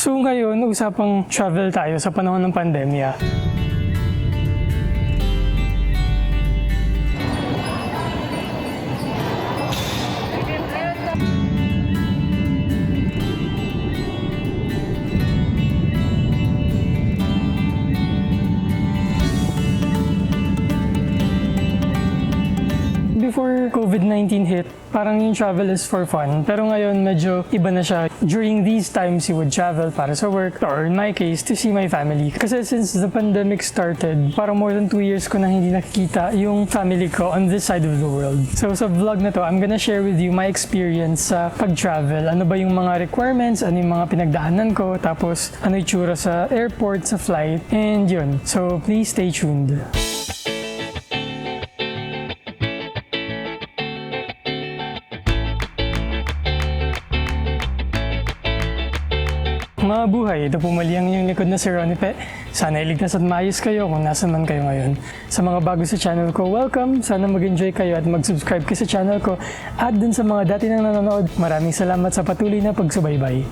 So ngayon, usapang travel tayo sa panahon ng pandemya. Before COVID-19 hit, parang yung travel is for fun. Pero ngayon, medyo iba na siya. During these times, you would travel para sa work, or in my case, to see my family. Kasi since the pandemic started, parang more than 2 years ko na hindi nakikita yung family ko on this side of the world. So sa vlog na to, I'm gonna share with you my experience sa pag-travel. Ano ba yung mga requirements, ano yung mga pinagdaanan ko, tapos ano yung tsura sa airport, sa flight, and yun. So please stay tuned. Mga buhay, ito po mali ang inyong likod na si Ronnie Pe. Sana iligtas at maayos kayo kung nasa man kayo ngayon. Sa mga bago sa channel ko, welcome! Sana mag-enjoy kayo at mag-subscribe kayo sa channel ko. At dun sa mga dati nang nanonood, maraming salamat sa patuloy na pagsubaybay.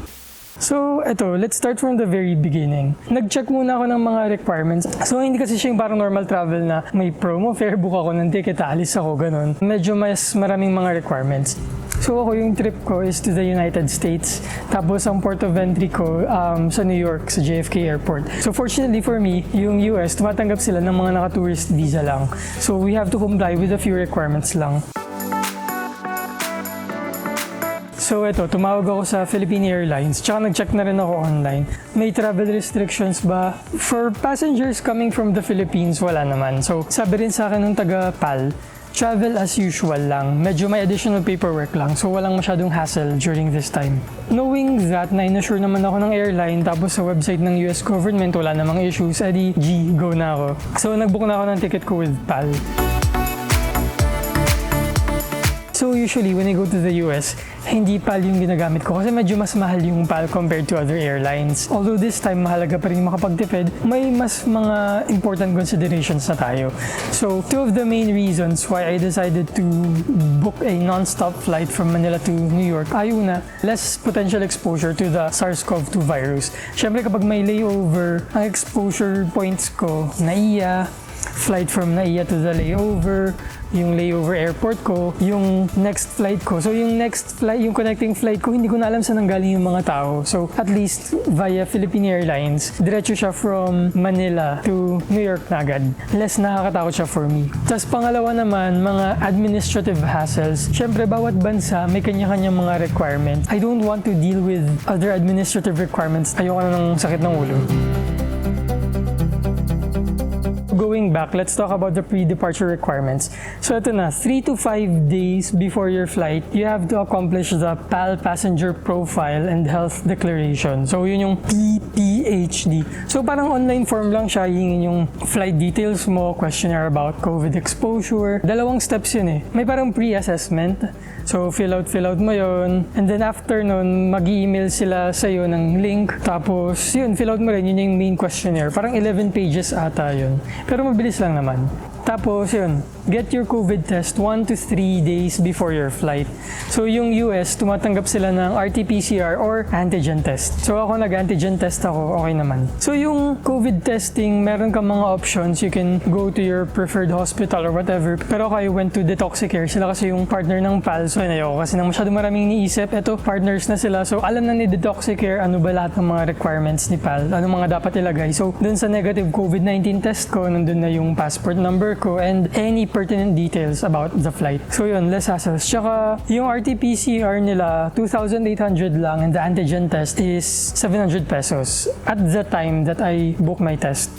So, eto, let's start from the very beginning. Nag-check muna ako ng mga requirements. So, hindi kasi siya yung parang normal travel na may promo fare, book ako ng ticket, alis ako, ganun. Medyo mas maraming mga requirements. So ako, yung trip ko is to the United States. Tapos ang port of entry ko sa New York, sa JFK Airport. So fortunately for me, yung US, tumatanggap sila ng mga naka-tourist visa lang. So we have to comply with a few requirements lang. So eto, tumawag ako sa Philippine Airlines, tsaka nag-check na rin ako online. May travel restrictions ba? For passengers coming from the Philippines, wala naman. So sabi rin sa akin ng taga-PAL, travel as usual lang. Medyo may additional paperwork lang, so walang masyadong hassle during this time. Knowing that, na-inassure naman ako ng airline, tapos sa website ng US government, wala namang issues, edi go na ako. So nag-book na ako ng ticket ko with PAL. So usually, when I go to the US, hindi PAL yung ginagamit ko kasi medyo mas mahal yung PAL compared to other airlines. Although this time, mahalaga pa rin makapagtipid, may mas mga important considerations na tayo. So, two of the main reasons why I decided to book a non-stop flight from Manila to New York ay una, less potential exposure to the SARS-CoV-2 virus. Siyempre kapag may layover, ang exposure points ko, NAIA, flight from NAIA to the layover, yung layover airport ko, yung next flight ko. So yung next flight, yung connecting flight ko, hindi ko na alam saan nanggaling yung mga tao. So at least via Philippine Airlines, diretso siya from Manila to New York na agad. Less nakakatakot siya for me. Tapos pangalawa naman, mga administrative hassles. Siyempre, bawat bansa may kanya-kanyang mga requirements. I don't want to deal with other administrative requirements. Ayoko na ng sakit ng ulo. Going back, let's talk about the pre-departure requirements. So ito na, 3 to 5 days before your flight, you have to accomplish the PAL Passenger Profile and Health Declaration. So yun yung PPHD. So parang online form lang siya, hingin yung flight details mo, questionnaire about COVID exposure. 2 steps yun eh. May parang pre-assessment. So fill out mo yun. And then after nun, mag-email sila sa'yo ng link. Tapos yun, fill out mo rin, yun yung main questionnaire. Parang 11 pages ata yun. Pero mabilis lang naman. Tapos yun, get your COVID test 1 to 3 days before your flight. So yung US, tumatanggap sila ng RT-PCR or antigen test. So ako nag-antigen test ako, okay naman. So yung COVID testing, meron kang mga options. You can go to your preferred hospital or whatever. Pero ako, I went to Detoxicare. Sila kasi yung partner ng PAL. So yun, ayoko kasi nang masyadong maraming iniisip. Eto, partners na sila. So alam na ni Detoxicare ano ba lahat ng mga requirements ni PAL. Ano mga dapat ilagay. So dun sa negative COVID-19 test ko, nandun na yung passport number ko and any pertinent details about the flight. So yun, less hassles. Tsaka yung RT-PCR nila, 2,800 lang and the antigen test is 700 pesos at the time that I book my test.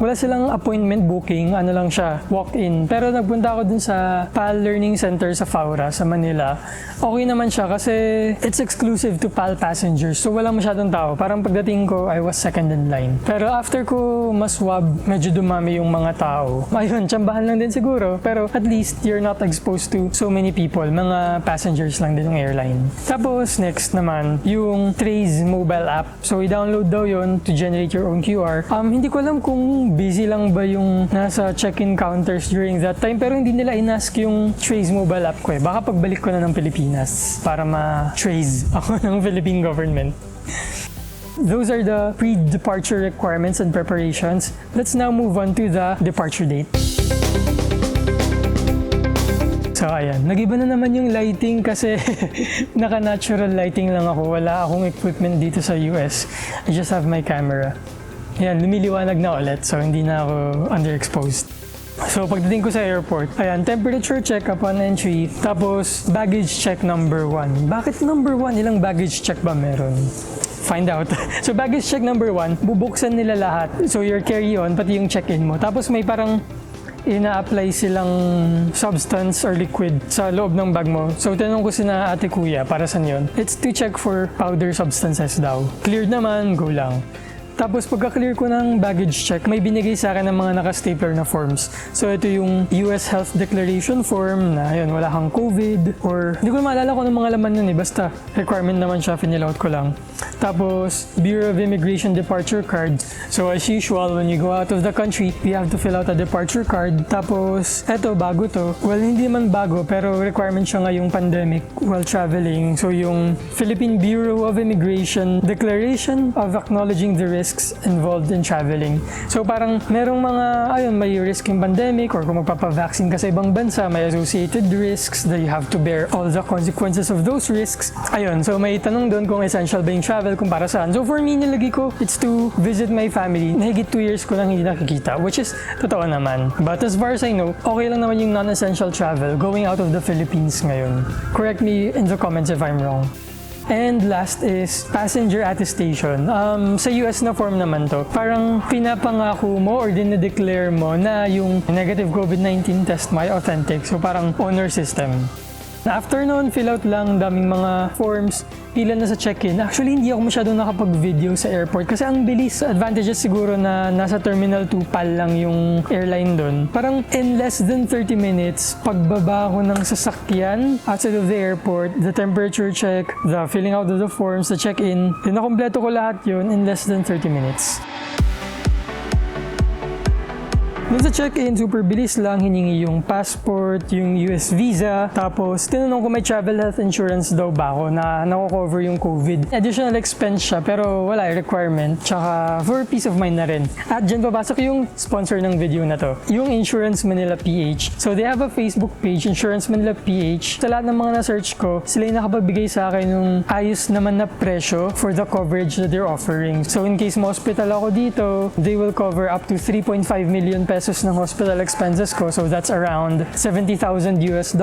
Wala silang appointment booking, ano lang siya, walk-in. Pero nagpunta ako dun sa PAL Learning Center sa Faura, sa Manila. Okay naman siya kasi it's exclusive to PAL passengers. So walang masyadong tao. Parang pagdating ko, I was second in line. Pero after ko maswab, medyo dumami yung mga tao. Ayun, tsambahan lang din siguro. Pero at least you're not exposed to so many people. Mga passengers lang din yung airline. Tapos next naman, yung Trace mobile app. So i-download daw yon to generate your own QR. Hindi ko alam kung busy lang ba yung nasa check-in counters during that time, pero hindi nila inask yung Trace mobile app ko eh. Baka pagbalik ko na ng Pilipinas para ma-trace ako ng Philippine government. Those are the pre-departure requirements and preparations. Let's now move on to the departure date. So ayan, nag-iba na naman yung lighting kasi naka-natural lighting lang ako. Wala akong equipment dito sa US. I just have my camera. Ayan, lumiliwanag na ulit so hindi na ako underexposed. So pagdating ko sa airport, ayan, temperature check upon entry, tapos baggage check number 1. Bakit number 1? Ilang baggage check ba meron? Find out. So baggage check number 1, bubuksan nila lahat. So your carry-on, pati yung check-in mo. Tapos may parang ina-apply silang substance or liquid sa loob ng bag mo. So tinanong ko sina ate kuya, para saan yun? It's to check for powder substances daw. Cleared naman, go lang. Tapos pagka-clear ko ng baggage check, may binigay sa akin ng mga naka-stapler na forms. So ito yung US Health Declaration form na yun, wala kang COVID or hindi ko na maalala kung anong mga laman nun eh. Basta requirement naman siya, finilout ko lang. Tapos Bureau of Immigration Departure Card. So as usual, when you go out of the country, you have to fill out a departure card. Tapos eto, bago to. Well, hindi man bago pero requirement siya ngayong pandemic while traveling. So yung Philippine Bureau of Immigration Declaration of Acknowledging the Risks involved in traveling. So parang merong mga, ayun, may risk yung pandemic or kung magpapavaccine ka sa ibang bansa, may associated risks that you have to bear all the consequences of those risks. Ayun, so may tanong doon kung essential ba yung travel, kung para saan. So for me, nilagay ko, it's to visit my family. Nahigit 2 years ko lang hindi nakikita, which is totoo naman. But as far as I know, okay lang naman yung non-essential travel going out of the Philippines ngayon. Correct me in the comments if I'm wrong. And last is passenger attestation. Sa US na form naman to. Parang pinapangako mo or dinedeclare mo na yung negative COVID-19 test mo ay authentic. So parang honor system. After noon, fill out lang, daming mga forms, pila na sa check-in. Actually, hindi ako masyadong nakapag-video sa airport kasi ang bilis. Advantages siguro na nasa Terminal 2 PAL lang yung airline doon. Parang in less than 30 minutes, pagbaba ko ng sasakyan outside of the airport, the temperature check, the filling out of the forms, the check-in, nakompleto ko lahat yun in less than 30 minutes. Dun sa check-in, super bilis lang, hiningi yung passport, yung US visa, tapos tinanong ko may travel health insurance daw ba ako na nako-cover yung COVID. Additional expense siya pero wala requirement, tsaka for peace of mind na rin. At dyan papasok yung sponsor ng video na to, yung Insurance Manila PH. So they have a Facebook page, Insurance Manila PH. Sa lahat ng mga na-search ko, sila yung nakapagbigay sa akin ng ayos naman na presyo for the coverage that they're offering. So in case ma-hospital ako dito, they will cover up to 3.5 million pesos ng hospital expenses ko. So that's around $70,000 US.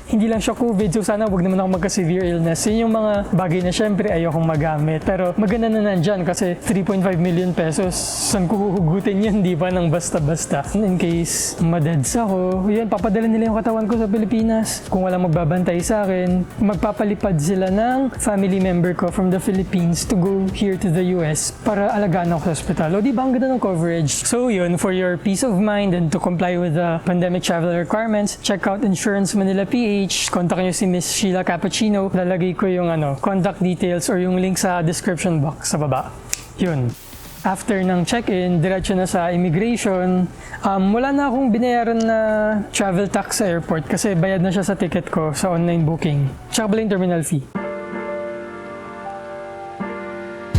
Hindi lang siya COVID, so sana wag naman ako magka-severe illness. Yun yung mga bagay na syempre ayokong magamit. Pero maganda na nandyan kasi 3.5 million pesos. Saan ko huhugutin yan? Di ba? Nang basta-basta. In case madeds ako, yun, papadala nila yung katawan ko sa Pilipinas. Kung walang magbabantay sa akin, magpapalipad sila ng family member ko from the Philippines to go here to the US para alagaan ako sa hospital. O di ba? Ang ganda ng coverage. So yun, for your peace of mind and to comply with the pandemic travel requirements, check out Insurance Manila PH. Kontak nyo si Miss Sheila Cappuccino. Lalagay ko yung contact details or yung link sa description box sa baba. Yun. After ng check-in, diretso na sa immigration. Wala na akong binayaran na travel tax sa airport kasi bayad na siya sa ticket ko sa online booking. Tsaka pala yung terminal fee.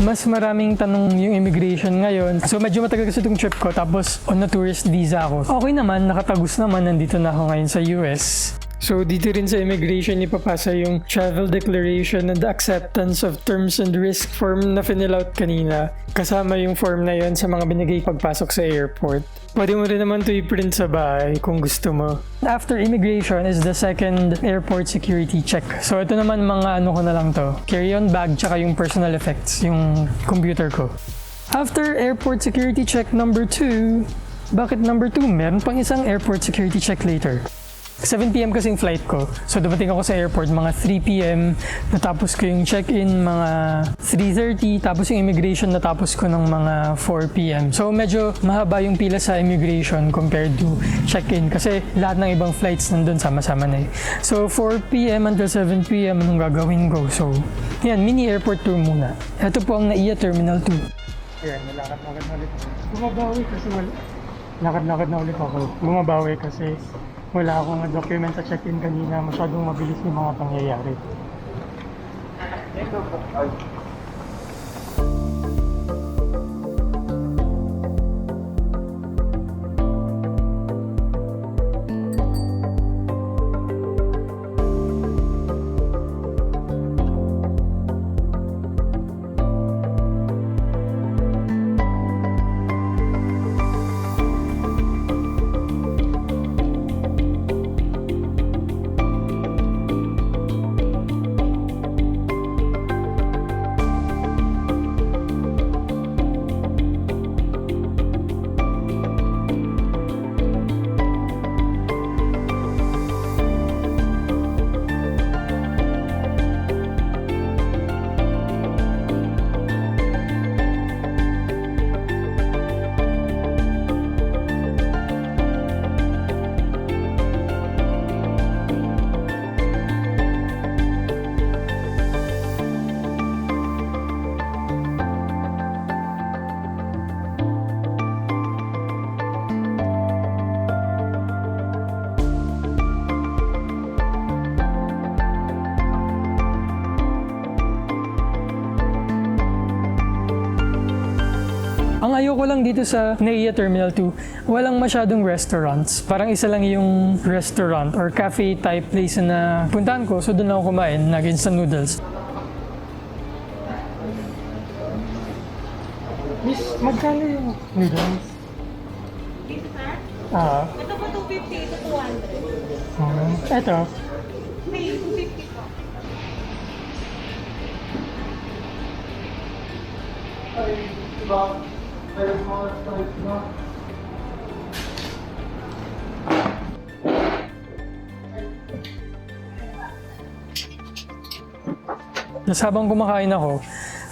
Mas maraming tanong yung immigration ngayon. So medyo matagal kasi itong trip ko tapos on a tourist visa ako. Okay naman, nakatagos naman, nandito na ako ngayon sa US. So dito rin sa immigration ipapasa yung travel declaration and acceptance of terms and risk form na fill out kanina. Kasama yung form na yon sa mga binigay pagpasok sa airport. Pwede mo rin naman ito i-print sa bahay kung gusto mo. After immigration is the second airport security check. So ito naman mga ko na lang to. Carry-on bag tsaka yung personal effects, yung computer ko. After airport security check number 2, bakit number 2? Meron pang isang airport security check later. 7 p.m. kasing flight ko. So dumating ako sa airport mga 3 p.m. Natapos ko yung check-in mga 3:30. Tapos yung immigration natapos ko ng mga 4 p.m. So medyo mahaba yung pila sa immigration compared to check-in. Kasi lahat ng ibang flights nandun sama-sama na eh. So 4 p.m. until 7 p.m. anong gagawin ko? So yan, mini airport tour muna. Ito po ang NAIA Terminal 2. Ayan, nalakad-lakad na ulit ako. Bumabawi kasi lakad-lakad na ulit ako. Bumabawi kasi wala akong document sa check-in kanina. Masyadong mabilis yung mga pangyayari. ayoko lang dito sa NAIA Terminal 2, walang masyadong restaurants. Parang isa lang yung restaurant or cafe type place na puntahan ko. So doon ako kumain, nag-instant noodles. Miss, magkano yung noodles? Dito, sir? Ito po 250, ito 200. Ito. May 250 po. Tapos habang kumakain ako,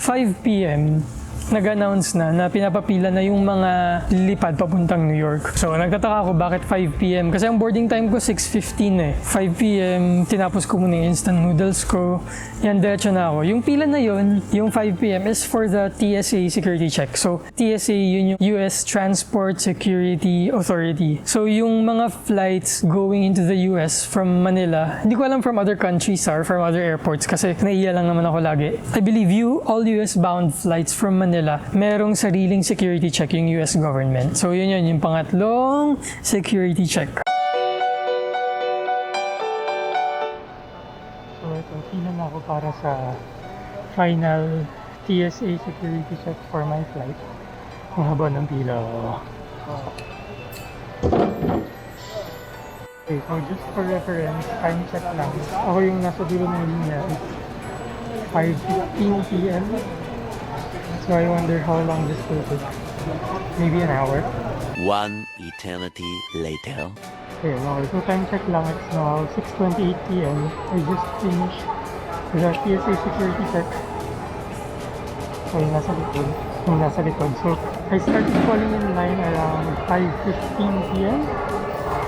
5 p.m., nag-announce na pinapapila na yung mga lilipad papuntang New York. So, nagtataka ako bakit 5 p.m. Kasi ang boarding time ko 6:15 eh. 5 p.m., tinapos ko muna yung instant noodles ko. Yan, diretso na ako. Yung pila na yun, yung 5 p.m. is for the TSA security check. So, TSA, yun yung US Transport Security Authority. So, yung mga flights going into the US from Manila, hindi ko alam from other countries or from other airports kasi naiya lang naman ako lagi. I believe all US bound flights from Manila, merong sariling security check yung US government. So yun yung pangatlong security check. So ito, pila na ako para sa final TSA security check for my flight. Ang haba ng pila. Okay, so just for reference, time check lang. Ako yung nasa dulo ng linya. 5:15 p.m. So I wonder how long this will take. Maybe an hour. One eternity later. Okay, so time check lang. It's now 6:28 p.m. I just finished the TSA security check. So yung nasa likod. So I started falling in line around 5:15 p.m.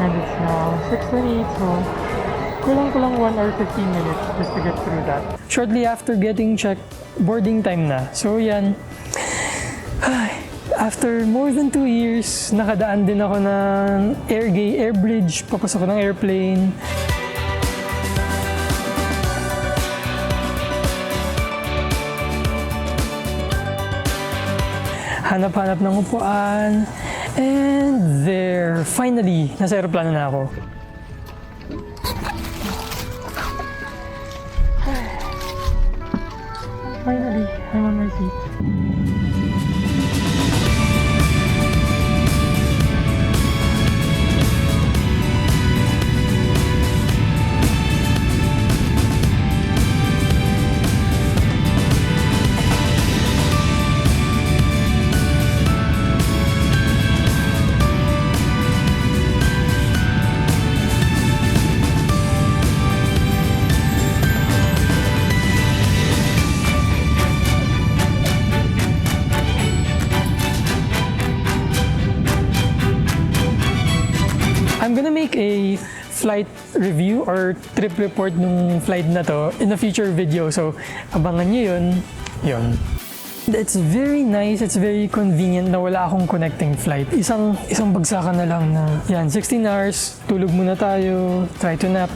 And it's now 6:28, so kulang 1 hour 15 minutes just to get through that. Shortly after getting checked, boarding time na. So yan, after more than 2 years, nakadaan din ako ng air bridge, papasok ko ng airplane. Hanap-hanap ng upuan. And there, finally, nasa aeroplano na ako. Finally, I'm on my seat. I'm gonna make a flight review or trip report nung flight na to in a future video. So, abangan nyo yun. It's very nice, it's very convenient na wala akong connecting flight. Isang bagsakan na lang na, 16 hours, tulog muna tayo, try to nap.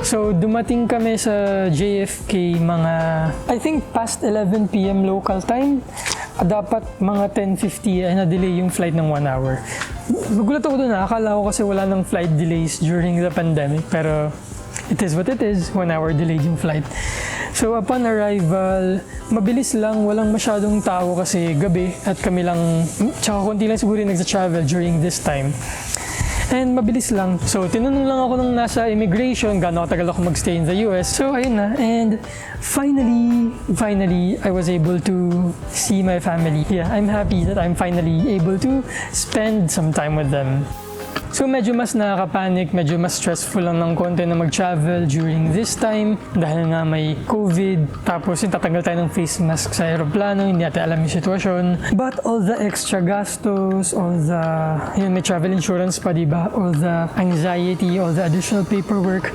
So, dumating kami sa JFK mga, I think past 11 p.m. local time. Dapat mga 10:50 ay na-delay yung flight ng 1 hour. Nagulat ako doon, akala ko kasi wala ng flight delays during the pandemic. Pero it is what it is, 1 hour delayed yung flight. So upon arrival, mabilis lang, walang masyadong tao kasi gabi at kami lang, tsaka konti lang siguro yung nagsa-travel during this time. And mabilis lang. So, tinanong lang ako nung nasa immigration, gaano katagal ako magstay in the US. So, ayun na. And finally, I was able to see my family. Yeah, I'm happy that I'm finally able to spend some time with them. So medyo mas nakaka-panic, medyo mas stressful lang ng konti na mag-travel during this time dahil nga may COVID, tapos yung tatanggal tayo ng face mask sa aeroplano, hindi natin alam yung sitwasyon. But all the extra gastos, all the, yun, may travel insurance pa, diba? All the anxiety, all the additional paperwork,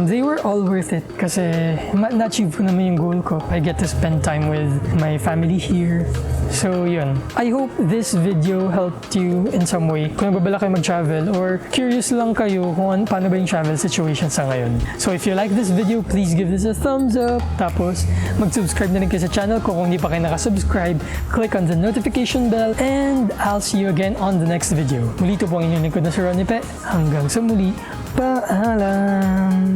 they were all worth it kasi na-achieve ko naman yung goal ko. I get to spend time with my family here. So yun. I hope this video helped you in some way. Kung nagbabala kayo mag-travel or curious lang kayo kung paano ba yung travel situation sa ngayon. So if you like this video, please give this a thumbs up. Tapos mag-subscribe na rin kayo sa channel ko kung hindi pa kayo nakasubscribe. Click on the notification bell and I'll see you again on the next video. Muli ito po ang inyong lingkod na si Ronnie Pe. Hanggang sa muli. Paalam!